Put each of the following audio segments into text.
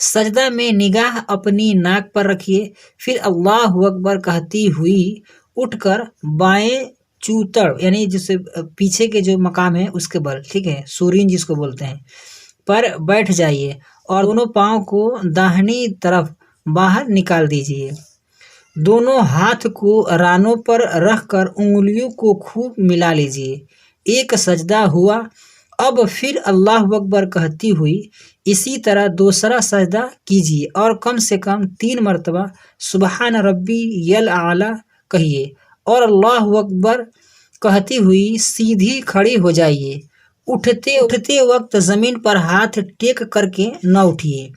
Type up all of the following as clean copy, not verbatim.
سجدہ میں نگاہ اپنی ناک پر رکھیے، پھر اللہ اکبر کہتی ہوئی اٹھ کر بائیں چوتڑ یعنی جسے پیچھے کے جو مقام ہے اس کے بل، ٹھیک ہے، سورین جس کو بولتے ہیں، پر بیٹھ جائیے اور دونوں پاؤں کو داہنی طرف باہر نکال دیجیے۔ دونوں ہاتھ کو رانوں پر رکھ کر انگلیوں کو خوب ملا لیجیے۔ ایک سجدہ ہوا، اب پھر اللہ اکبر کہتی ہوئی اسی طرح دوسرا سجدہ کیجیے اور کم سے کم 3 مرتبہ سبحان ربی الاعلی کہیے اور اللہ اکبر کہتی ہوئی سیدھی کھڑی ہو جائیے۔ اٹھتے وقت زمین پر ہاتھ ٹیک کر کے نہ اٹھیے۔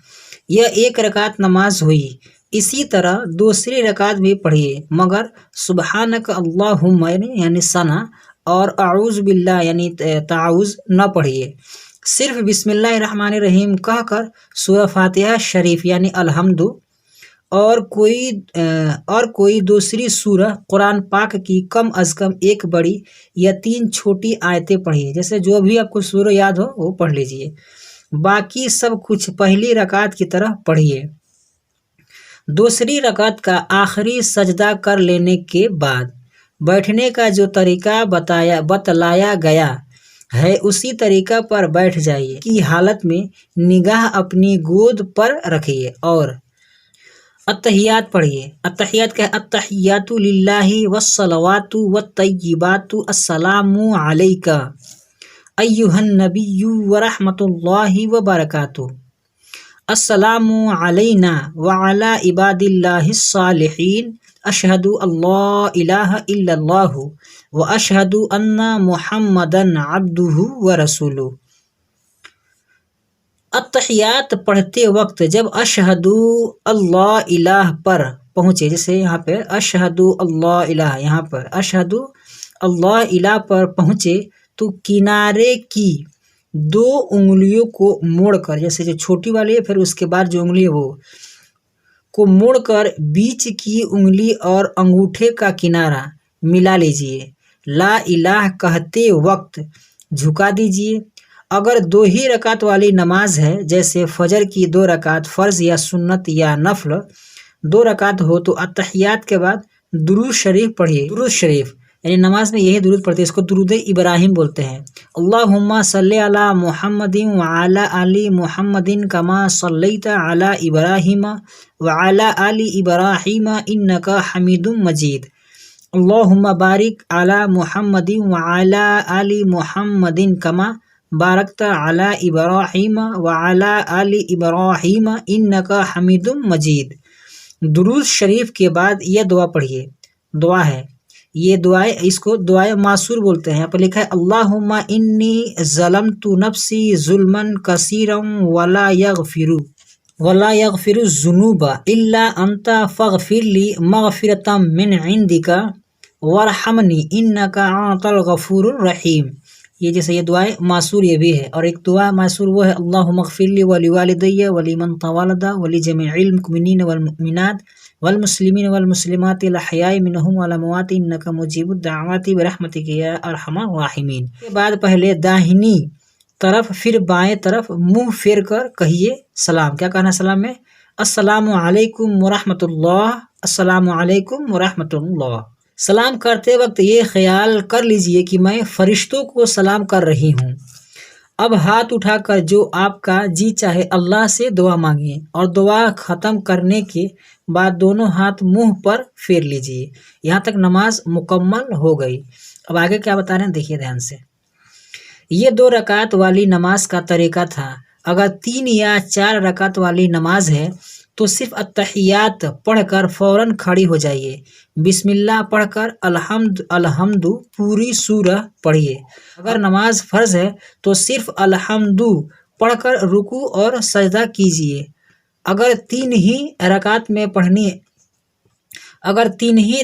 یہ 1 رکعت نماز ہوئی۔ اسی طرح دوسری رکعت بھی پڑھیے، مگر سبحانک اللہم یعنی ثنا اور اعوذ باللہ یعنی تعوذ نہ پڑھیے، صرف بسم اللہ الرحمن الرحیم کہہ کر سورہ فاتحہ شریف یعنی الحمد اور کوئی دوسری سورہ قرآن پاک کی کم از کم 1 بڑی یا 3 چھوٹی آیتیں پڑھیے، جیسے جو بھی آپ کو سورہ یاد ہو وہ پڑھ لیجئے۔ باقی سب کچھ پہلی رکعت کی طرح پڑھیے۔ دوسری رکعت کا آخری سجدہ کر لینے کے بعد بیٹھنے کا جو طریقہ بتلایا گیا ہے اسی طریقہ پر بیٹھ جائیے کی حالت میں نگاہ اپنی گود پر رکھیے اور التحیات پڑھیے۔ التحیات کا التحیات للہ والصلوات والطیبات السلام علیک ایھا النبی ورحمۃ اللہ وبرکاتہ، السلام علینا وعلی عباد اللہ الصالحین، اشہد اللہ الہ الا اللہ واشہد ان محمدا عبدہ ورسولہ۔ التحیات پڑھتے وقت جب اشہد اللہ الہ پر پہنچے، جیسے یہاں پہ اشہد اللہ الہ، یہاں پر اشہد اللہ الہ پر پہنچے تو کنارے کی 2 انگلیوں کو موڑ کر، جیسے جو چھوٹی والی ہے پھر اس کے بعد جو انگلی ہے وہ کو موڑ کر بیچ کی انگلی اور انگوٹھے کا کنارہ ملا لیجئے۔ لا الہ کہتے وقت جھکا دیجئے۔ اگر 2 ہی رکعت والی نماز ہے، جیسے فجر کی 2 رکعت فرض یا سنت یا نفل 2 رکعت ہو، تو التحیات کے بعد درود شریف پڑھیے۔ درود شریف یعنی نماز میں یہی درود پڑھتے ہیں، اس کو درود ابراہیم بولتے ہیں۔ اللہم صلی علی محمد وعلی آل محمد کما صلیت علی ابراہیم وعلی آل ابراہیم انک حمید مجید، اللہم بارک علی محمد وعلی آل محمد کما بارکت علی ابراہیم وعلی آل ابراہیم انک حمید مجید۔ درود شریف کے بعد یہ دعا پڑھیے، دعا ہے یہ دعائیں، اس کو دعائے معصور بولتے ہیں۔ یہاں پر لکھا ہے اللہم انی ظلمت نفسی ظلما کثیرا ولا یغفر الذنوب الا انت فاغفر لی مغفرۃ من عندک وارحمنی انک انت الغفور الرحیم۔ یہ جیسے یہ دعائیں معصور یہ بھی ہے، اور ایک دعا معصور وہ ہے اللہم اغفر لی ولوالدی ولمن طولد ولجمیع المؤمنین والمؤمنات والمسلمین والمسلمات الاحیاء منہم والاموات انک مجیب الدعوات برحمتک یا ارحم الراحمین۔ کے بعد پہلے داہنی طرف پھر بائیں طرف منہ پھیر کر کہیے سلام۔ کیا کہنا سلام میں؟ السلام علیکم ورحمۃ اللہ، السلام علیکم ورحمۃ اللہ۔ سلام کرتے وقت یہ خیال کر لیجئے کہ میں فرشتوں کو سلام کر رہی ہوں۔ اب ہاتھ اٹھا کر جو آپ کا جی چاہے اللہ سے دعا مانگیے اور دعا ختم کرنے کے بعد دونوں ہاتھ منہ پر پھیر لیجئے۔ یہاں تک نماز مکمل ہو گئی۔ اب آگے کیا بتا رہے ہیں دیکھیے دھیان سے۔ یہ 2 رکعت والی نماز کا طریقہ تھا۔ اگر 3 یا 4 رکعت والی نماز ہے تو صرف التحیات پڑھ کر فوراً کھڑی ہو جائیے، بسم اللہ پڑھ کر الحمد پوری سورہ پڑھیے۔ اگر نماز فرض ہے تو صرف الحمد پڑھ کر رکوع اور سجدہ کیجیے۔ اگر 3 ہی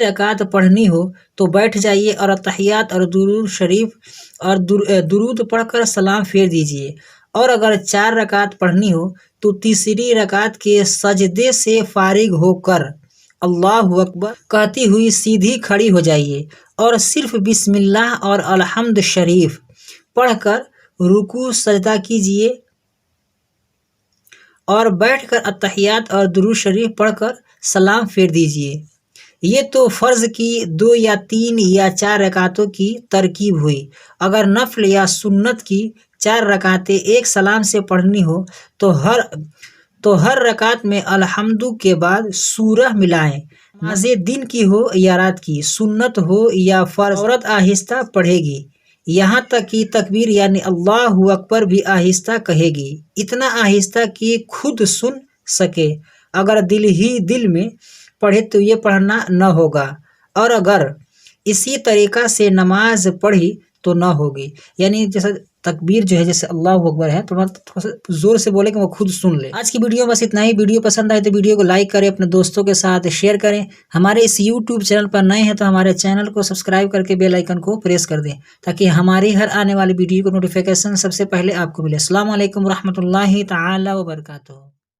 رکعت پڑھنی ہو تو بیٹھ جائیے اور التحیات اور درود شریف اور درود پڑھ کر سلام پھیر دیجیے۔ اور اگر 4 رکعت پڑھنی ہو تو تیسری رکعت کے سجدے سے فارغ ہو کر اللہ اکبر کہتی ہوئی سیدھی کھڑی ہو جائیے اور صرف بسم اللہ اور الحمد شریف پڑھ کر رکوع سجدہ کیجیے۔ اور بیٹھ کر اتحیات اور درود شریف پڑھ کر سلام پھیر دیجیے۔ یہ تو فرض کی 2 یا 3 یا 4 رکعتوں کی ترکیب ہوئی۔ اگر نفل یا سنت کی 4 رکعتیں ایک سلام سے پڑھنی ہو تو ہر رکعت میں الحمد کے بعد سورہ ملائیں۔ نماز دن کی ہو یا رات کی، سنت ہو یا فرض، عورت آہستہ پڑھے گی، یہاں تک کہ تکبیر یعنی اللہ اکبر بھی آہستہ کہے گی، اتنا آہستہ کہ خود سن سکے۔ اگر دل میں پڑھے تو یہ پڑھنا نہ ہوگا، اور اگر اسی طریقہ سے نماز پڑھی تو نہ ہوگی۔ یعنی جیسے تکبیر جو ہے جیسے اللہ اکبر ہے تو تھوڑا سا زور سے بولے کہ وہ خود سن لے۔ آج کی ویڈیو بس اتنا ہی۔ ویڈیو پسند آئے تو ویڈیو کو لائک کریں، اپنے دوستوں کے ساتھ شیئر کریں۔ ہمارے اس یوٹیوب چینل پر نئے ہیں تو ہمارے چینل کو سبسکرائب کر کے بیل آئیکن کو پریس کر دیں تاکہ ہماری ہر آنے والی ویڈیو کو نوٹیفیکیشن سب سے پہلے آپ کو ملے۔ السلام علیکم ورحمۃ اللہ تعالی وبرکاتہ۔